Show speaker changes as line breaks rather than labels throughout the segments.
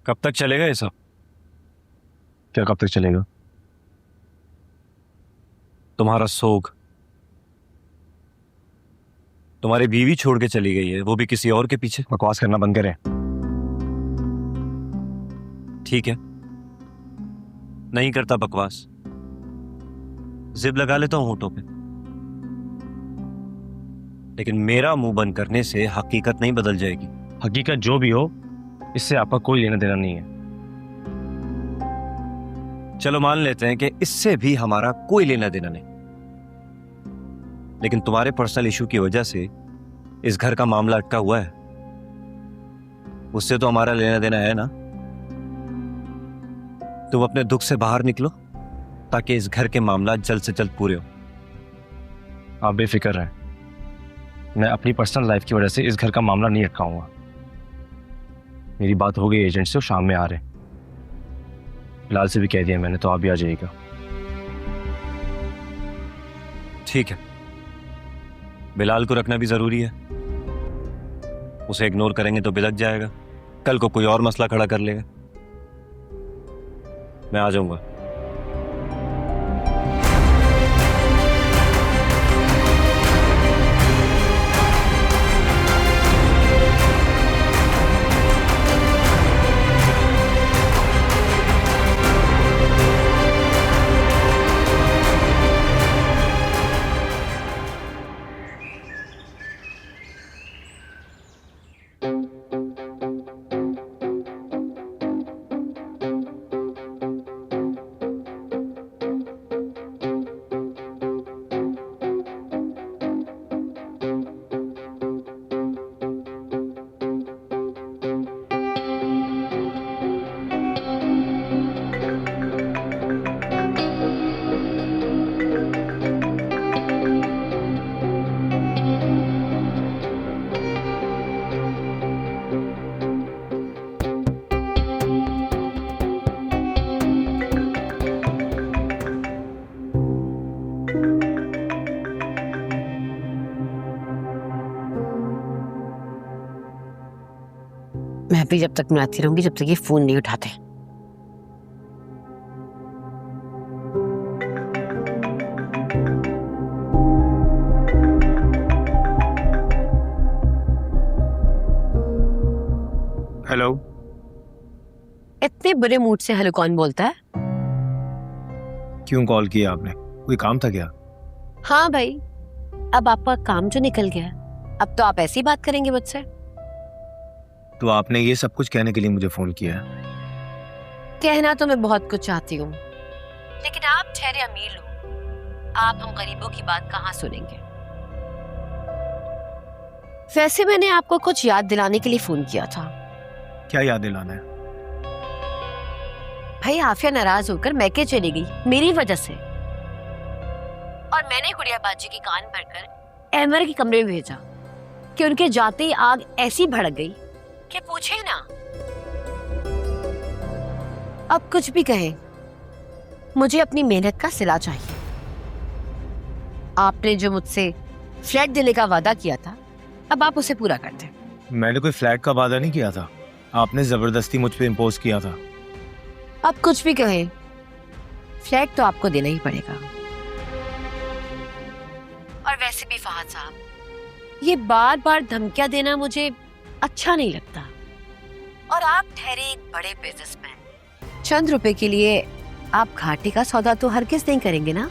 कब तक चलेगा ये सब?
क्या कब तक चलेगा?
तुम्हारा सोग, तुम्हारी बीवी छोड़ के चली गई है, वो भी किसी और के पीछे।
बकवास करना बंद करें।
ठीक है, नहीं करता बकवास, जिद लगा लेता हूं होठों पे, लेकिन मेरा मुंह बंद करने से हकीकत नहीं बदल जाएगी।
हकीकत जो भी हो, इससे आपका कोई लेना देना नहीं है।
चलो मान लेते हैं कि इससे भी हमारा कोई लेना देना नहीं, लेकिन तुम्हारे पर्सनल इशू की वजह से इस घर का मामला अटका हुआ है, उससे तो हमारा लेना देना है ना। तुम अपने दुख से बाहर निकलो ताकि इस घर के मामला जल्द से जल्द पूरे हो।
आप बेफिक्र रहें, मैं अपनी पर्सनल लाइफ की वजह से इस घर का मामला नहीं अटकाऊंगा। मेरी बात हो गई एजेंट से, वो शाम में आ रहे हैं। बिलाल से भी कह दिया मैंने, तो आप भी आ जाइएगा।
ठीक है, बिलाल को रखना भी जरूरी है, उसे इग्नोर करेंगे तो बिलक जाएगा, कल को कोई और मसला खड़ा कर लेगा। मैं आ जाऊंगा।
मैं भी जब तक मिलाती रहूंगी जब तक ये फोन नहीं उठाते।
हेलो।
इतने बुरे मूड से हेलो कौन बोलता है?
क्यों कॉल किया आपने? कोई काम था क्या?
हाँ भाई, अब आपका काम जो निकल गया, अब तो आप ऐसी बात करेंगे मुझसे।
तो आपने ये सब कुछ कहने के लिए मुझे फोन किया है?
कहना तो मैं बहुत कुछ चाहती हूँ, लेकिन आप ठहरे अमीर लोग, आप हम गरीबों की बात कहाँ सुनेंगे। वैसे मैंने आपको कुछ याद दिलाने के लिए फोन किया था।
क्या याद दिलाना है?
भाई आफिया नाराज होकर मैके चली गई मेरी वजह से, और मैंने गुड़िया बाजी की कान भरकर अहमर के कमरे में भेजा कि उनके जाते ही आग ऐसी भड़क गई कि पूछे ना। अब कुछ भी कहें, मुझे अपनी मेहनत का सिला चाहिए। आपने जो मुझसे फ्लैट देने का वादा किया था, अब आप उसे पूरा कर दें।
मैंने कोई फ्लैट का वादा नहीं किया था, आपने जबरदस्ती मुझ पे इम्पोज किया था।
अब कुछ भी कहें, फ्लैट तो आपको देना ही पड़ेगा। और वैसे भी फहद साहब, ये बार बार धमकियां देना मुझे अच्छा नहीं लगता। और आप ठहरे एक बड़े बिजनेसमैन, चंद रुपए के लिए आप घाटे का सौदा तो हरगिज नहीं करेंगे ना।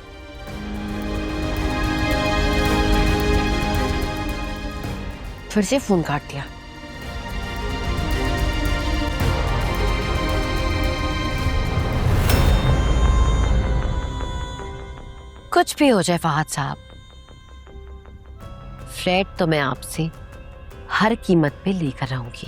फिर से फोन काट दिया। कुछ भी हो जाए फहद साहब, फ्लैट तो मैं आपसे हर कीमत पे लेकर रहूंगी।